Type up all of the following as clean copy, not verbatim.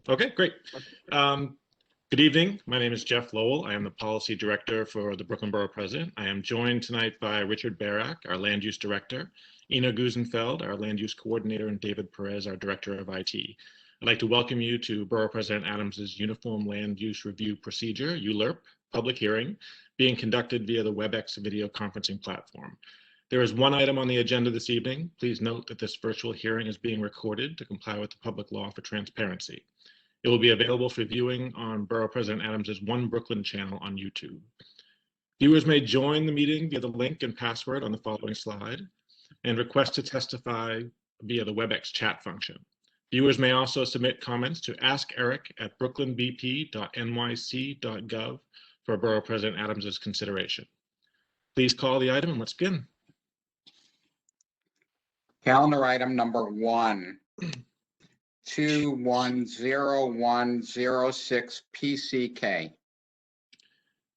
Okay, great. Um, Good evening. My name is Jeff Lowell. I am the Policy Director for the Brooklyn Borough President. I am joined tonight by Richard Barak, our Land Use Director, Ina Gusenfeld, our Land Use Coordinator, and David Perez, our Director of IT. I'd like to welcome you to Borough President Adams's Uniform Land Use Review Procedure, ULURP, public hearing, being conducted via the WebEx video conferencing platform. There is one item on the agenda this evening. Please note that this virtual hearing is being recorded to comply with the public law for transparency. It will be available for viewing on Borough President Adams's One Brooklyn channel on YouTube. Viewers may join the meeting via the link and password on the following slide and request to testify via the WebEx chat function. Viewers may also submit comments to askeric@brooklynbp.nyc.gov for Borough President Adams's consideration. Please call the item and let's begin. Calendar item number 1, 210106 PCK.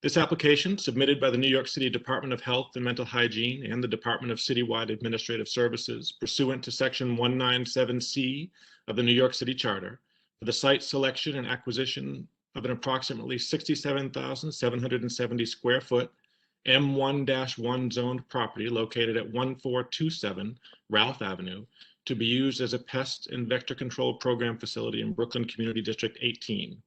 This application, submitted by the New York City Department of Health and Mental Hygiene and the Department of Citywide Administrative Services, pursuant to Section 197C of the New York City Charter, for the site selection and acquisition of an approximately 67,770 square foot M1-1 zoned property located at 1427 Ralph Avenue to be used as a pest and vector control program facility in Brooklyn Community District 18.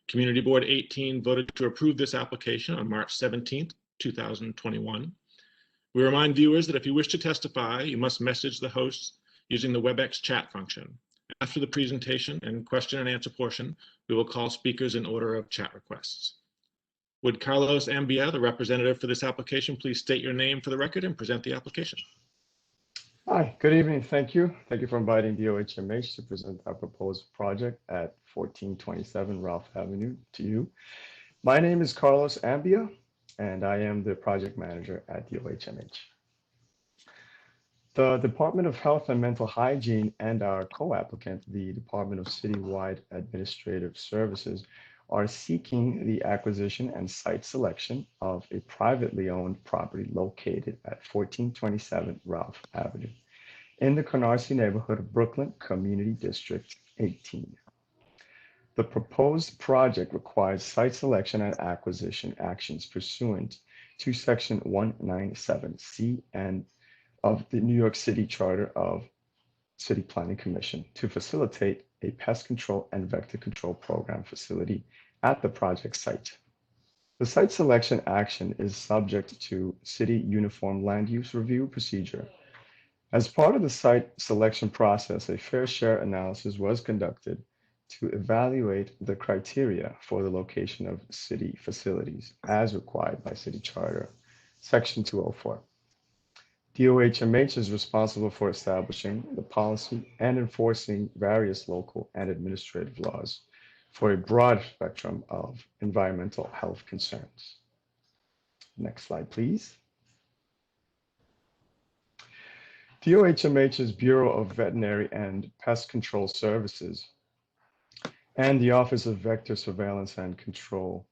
Community Board 18 voted to approve this application on March 17, 2021. We remind viewers that if you wish to testify, you must message the host using the WebEx chat function. After the presentation and question and answer portion, we will call speakers in order of chat requests. Would Carlos Ambia, the representative for this application, please state your name for the record and present the application? Hi, good evening. Thank you. Thank you for inviting DOHMH to present our proposed project at 1427 Ralph Avenue to you. My name is Carlos Ambia, and I am the project manager at DOHMH. The Department of Health and Mental Hygiene and our co-applicant, the Department of Citywide Administrative Services, are seeking the acquisition and site selection of a privately owned property located at 1427 Ralph Avenue in the Canarsie neighborhood of Brooklyn Community District 18. The proposed project requires site selection and acquisition actions pursuant to Section 197C and of the New York City Charter of City Planning Commission to facilitate a pest control and vector control program facility at the project site. The site selection action is subject to City Uniform Land Use Review Procedure. As part of the site selection process, a fair share analysis was conducted to evaluate the criteria for the location of city facilities as required by City Charter, Section 204. DOHMH is responsible for establishing the policy and enforcing various local and administrative laws for a broad spectrum of environmental health concerns. Next slide, please. DOHMH's Bureau of Veterinary and Pest Control Services and the Office of Vector Surveillance and Control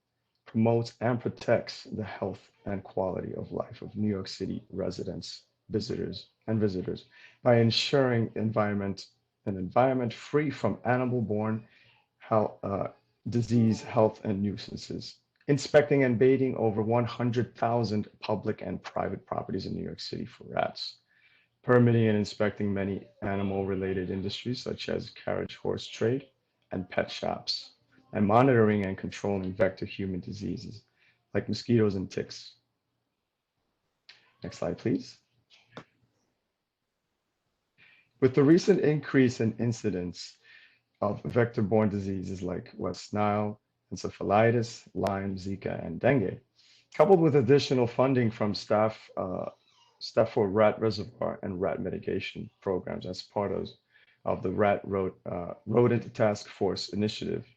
promotes and protects the health and quality of life of New York City residents, visitors by ensuring an environment free from animal-borne disease, health, and nuisances, inspecting and baiting over 100,000 public and private properties in New York City for rats, permitting and inspecting many animal-related industries such as carriage horse trade and pet shops, and monitoring and controlling vector human diseases like mosquitoes and ticks. Next slide, please. With the recent increase in incidence of vector-borne diseases like West Nile, encephalitis, Lyme, Zika, and dengue, coupled with additional funding from Stafford Rat Reservoir and rat mitigation programs as part of the Rodent Task Force Initiative,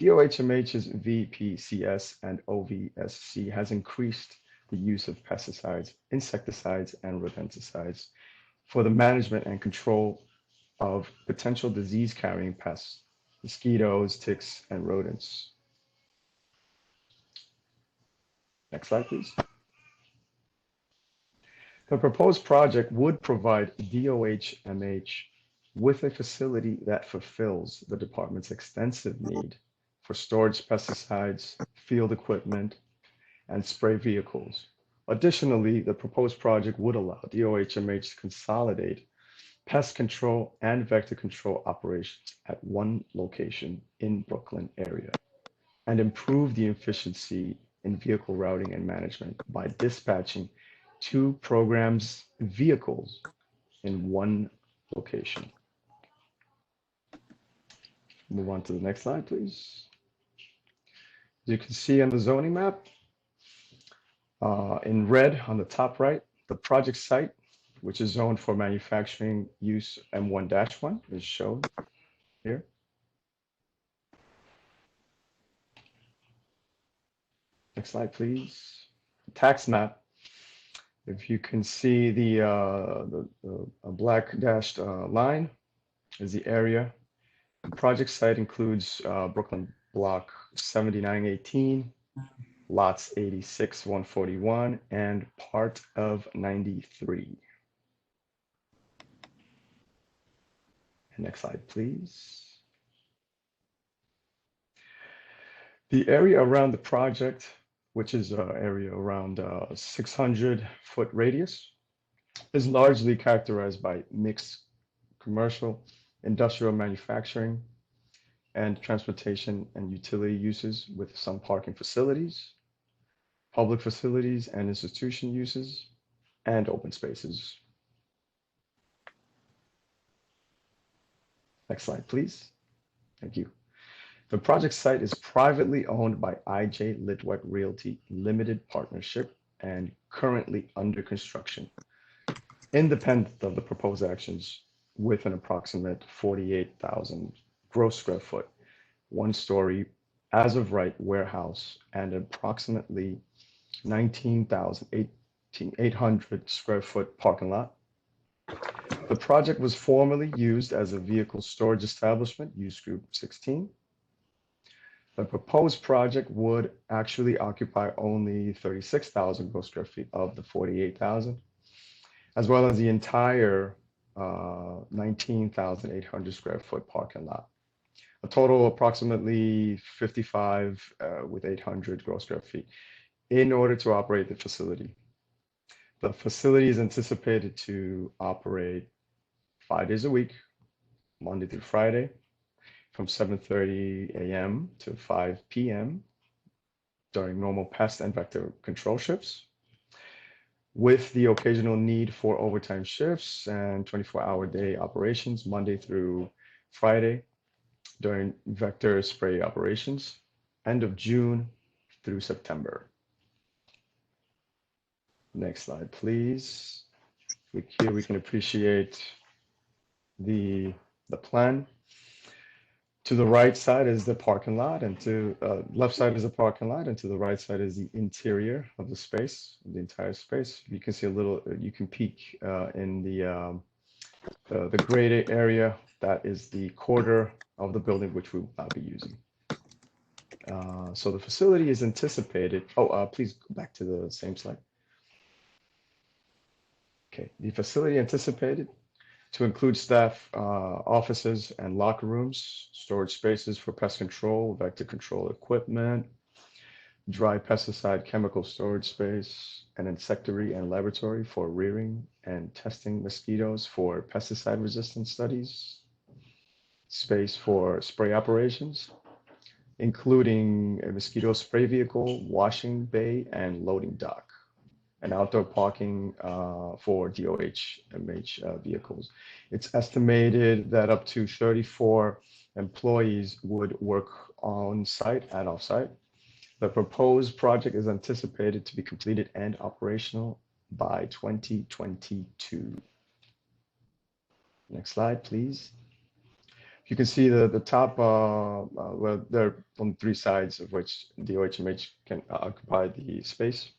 DOHMH's VPCS and OVSC has increased the use of pesticides, insecticides, and rodenticides for the management and control of potential disease-carrying pests, mosquitoes, ticks, and rodents. Next slide, please. The proposed project would provide DOHMH with a facility that fulfills the department's extensive need for storage pesticides, field equipment, and spray vehicles. Additionally, the proposed project would allow DOHMH to consolidate pest control and vector control operations at one location in Brooklyn area and improve the efficiency in vehicle routing and management by dispatching two programs' vehicles in one location. Move on to the next slide, please. As you can see on the zoning map, in red on the top right, the project site, which is zoned for manufacturing use M1-1, is shown here. Next slide, please. The tax map. If you can see the black dashed line is the area. The project site includes Brooklyn Block 7918, lots 86, 141, and part of 93. Next slide, please. The area around the project, which is an area around 600-foot radius, is largely characterized by mixed commercial, industrial manufacturing, and transportation and utility uses with some parking facilities, public facilities and institution uses, and open spaces. Next slide, please. Thank you. The project site is privately owned by IJ Litwet Realty Limited Partnership and currently under construction, independent of the proposed actions, with an approximate 48,000 gross square foot, one-story as of right warehouse, and approximately 19,800 square foot parking lot. The project was formerly used as a vehicle storage establishment, use group 16. The proposed project would actually occupy only 36,000 gross square feet of the 48,000, as well as the entire 19,800 square foot parking lot. A total of approximately 55 with 800 gross square feet in order to operate the facility. The facility is anticipated to operate 5 days a week, Monday through Friday, from 7:30 a.m. to 5 p.m. during normal pest and vector control shifts, with the occasional need for overtime shifts and 24-hour day operations Monday through Friday during vector spray operations, end of June through September. Next slide, please. Here we can appreciate the plan. To the right side is the parking lot, and to left side is the parking lot, and to the right side is the interior of the space, the entire space. You can see a little, you can peek in the graded area. That is the quarter of the building which we will not be using. So the facility is anticipated. Oh, please go back to the same slide. Okay, the facility anticipated to include staff offices and locker rooms, storage spaces for pest control, vector control equipment, dry pesticide chemical storage space, an insectary and laboratory for rearing and testing mosquitoes for pesticide resistance studies, space for spray operations, including a mosquito spray vehicle, washing bay, and loading dock, and outdoor parking for DOHMH vehicles. It's estimated that up to 34 employees would work on site and off site. The proposed project is anticipated to be completed and operational by 2022. Next slide, please. You can see the top, well, there are only 3 sides of which DOHMH can occupy the space.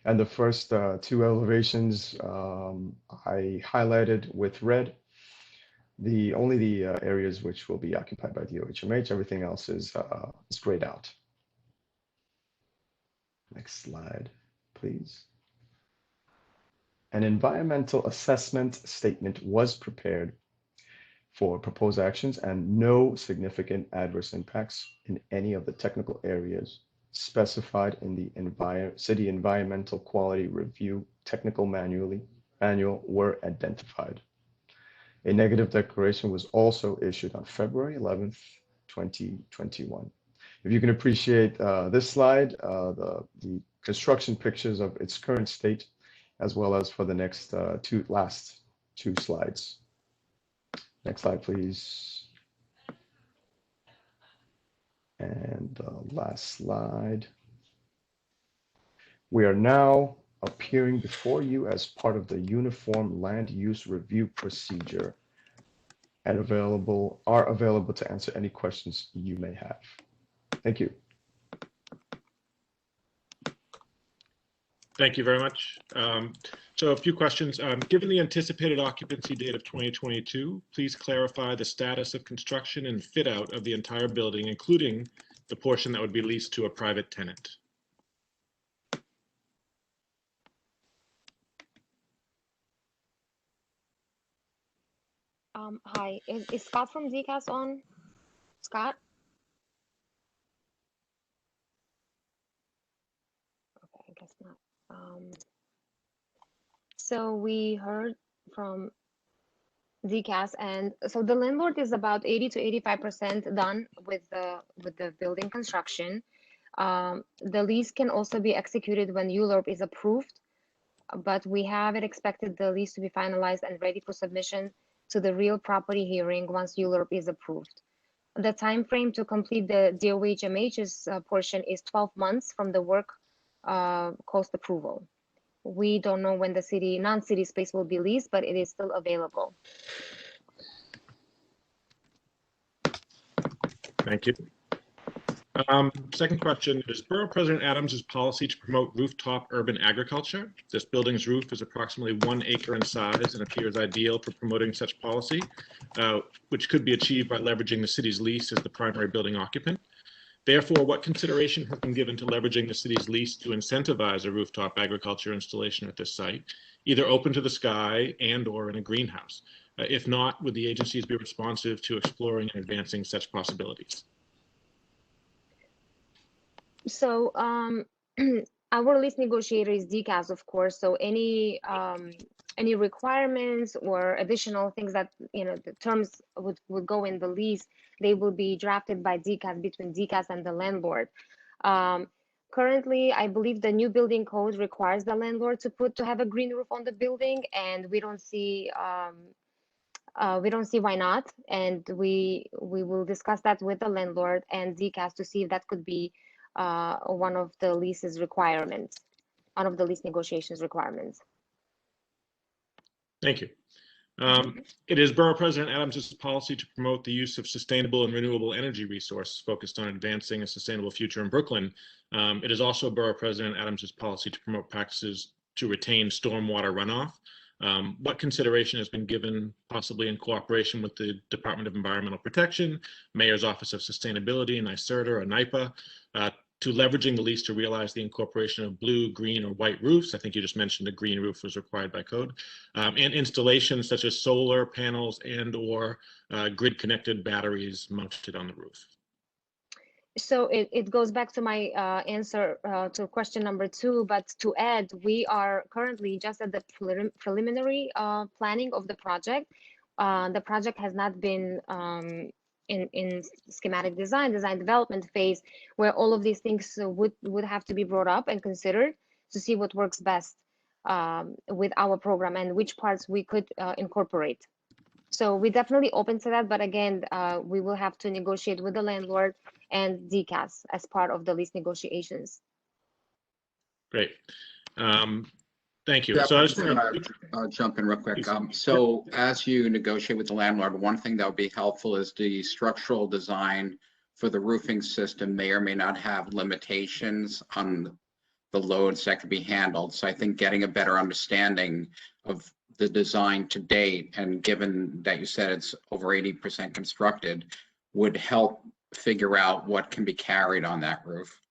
And the first 2 elevations I highlighted with red. Only the areas which will be occupied by DOHMH, everything else is grayed out. Next slide, please. An environmental assessment statement was prepared for proposed actions and no significant adverse impacts in any of the technical areas specified in the City Environmental Quality Review Technical Manual were identified. A negative declaration was also issued on February 11th, 2021. If you can appreciate this slide, the construction pictures of its current state, as well as for the next last two slides. Next slide, please. And the last slide. We are now appearing before you as part of the Uniform Land Use Review Procedure and are available to answer any questions you may have. Thank you. Thank you very much. So a few questions. Given the anticipated occupancy date of 2022, please clarify the status of construction and fit out of the entire building, including the portion that would be leased to a private tenant. Hi, is Scott from ZCAS on? Scott? Okay, I guess not. So we heard from ZCAS, and so the landlord is about 80 to 85% done with the building construction. The lease can also be executed when ULURP is approved, but we have it expected the lease to be finalized and ready for submission to the real property hearing once ULURP is approved. The time frame to complete the DOHMH's portion is 12 months from the work cost approval. We don't know when the non-city space will be leased, but it is still available. Thank you. Second question, is Borough President Adams' policy to promote rooftop urban agriculture? This building's roof is approximately 1 acre in size and appears ideal for promoting such policy, which could be achieved by leveraging the city's lease as the primary building occupant. Therefore, what consideration has been given to leveraging the city's lease to incentivize a rooftop agriculture installation at this site, either open to the sky and/or in a greenhouse? If not, would the agencies be responsive to exploring and advancing such possibilities? So our lease negotiator is DCAS, of course. So any requirements or additional things that the terms would go in the lease, they will be drafted by DCAS between DCAS and the landlord. Currently, I believe the new building code requires the landlord to have a green roof on the building, and we don't see why not. And we will discuss that with the landlord and DCAS to see if that could be one of the lease's requirements, one of the lease negotiations requirements. Thank you. It is Borough President Adams' policy to promote the use of sustainable and renewable energy resources focused on advancing a sustainable future in Brooklyn. It is also Borough President Adams' policy to promote practices to retain stormwater runoff. What consideration has been given, possibly in cooperation with the Department of Environmental Protection, Mayor's Office of Sustainability, NYSERDA or NYPA, to leveraging the lease to realize the incorporation of blue, green, or white roofs? I think you just mentioned a green roof was required by code, and installations such as solar panels and/or grid-connected batteries mounted on the roof. So it goes back to my answer to question number 2, but to add, we are currently just at the preliminary planning of the project. The project has not been in schematic design development phase, where all of these things would have to be brought up and considered to see what works best with our program and which parts we could incorporate. So we're definitely open to that, but again, we will have to negotiate with the landlord and DCAS as part of the lease negotiations. Great. Thank you. Yeah, So I just jump in real quick. So as you negotiate with the landlord, one thing that would be helpful is the structural design for the roofing system may or may not have limitations on the loads that could be handled. So I think getting a better understanding of the design to date, and given that you said it's over 80% constructed, would help figure out what can be carried on that roof.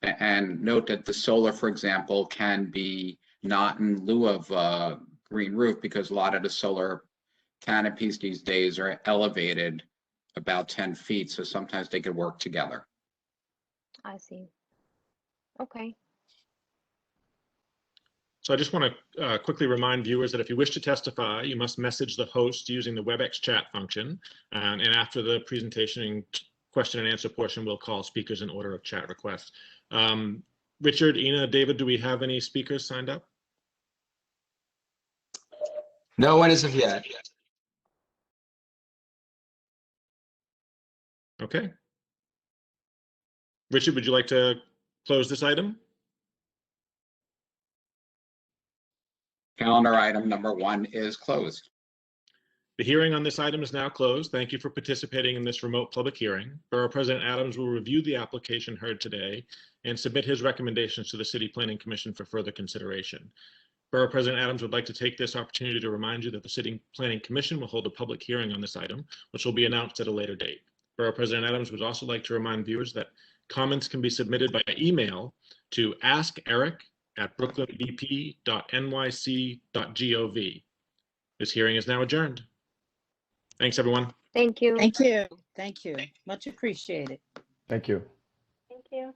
And note that the solar, for example, can be not in lieu of a green roof, because a lot of the solar canopies these days are elevated about 10 feet, so sometimes they could work together. I see. Okay. So I just want to quickly remind viewers that if you wish to testify, you must message the host using the WebEx chat function. And after the presentation and question and answer portion, we'll call speakers in order of chat requests. Richard, Ina, David, do we have any speakers signed up? No one as of yet. Okay. Richard, would you like to close this item? Calendar item number 1 is closed. The hearing on this item is now closed. Thank you for participating in this remote public hearing. Borough President Adams will review the application heard today and submit his recommendations to the City Planning Commission for further consideration. Borough President Adams would like to take this opportunity to remind you that the City Planning Commission will hold a public hearing on this item, which will be announced at a later date. Borough President Adams would also like to remind viewers that comments can be submitted by email to askeric@brooklynbp.nyc.gov. This hearing is now adjourned. Thanks, everyone. Thank you. Thank you. Thank you. Much appreciated. Thank you. Thank you.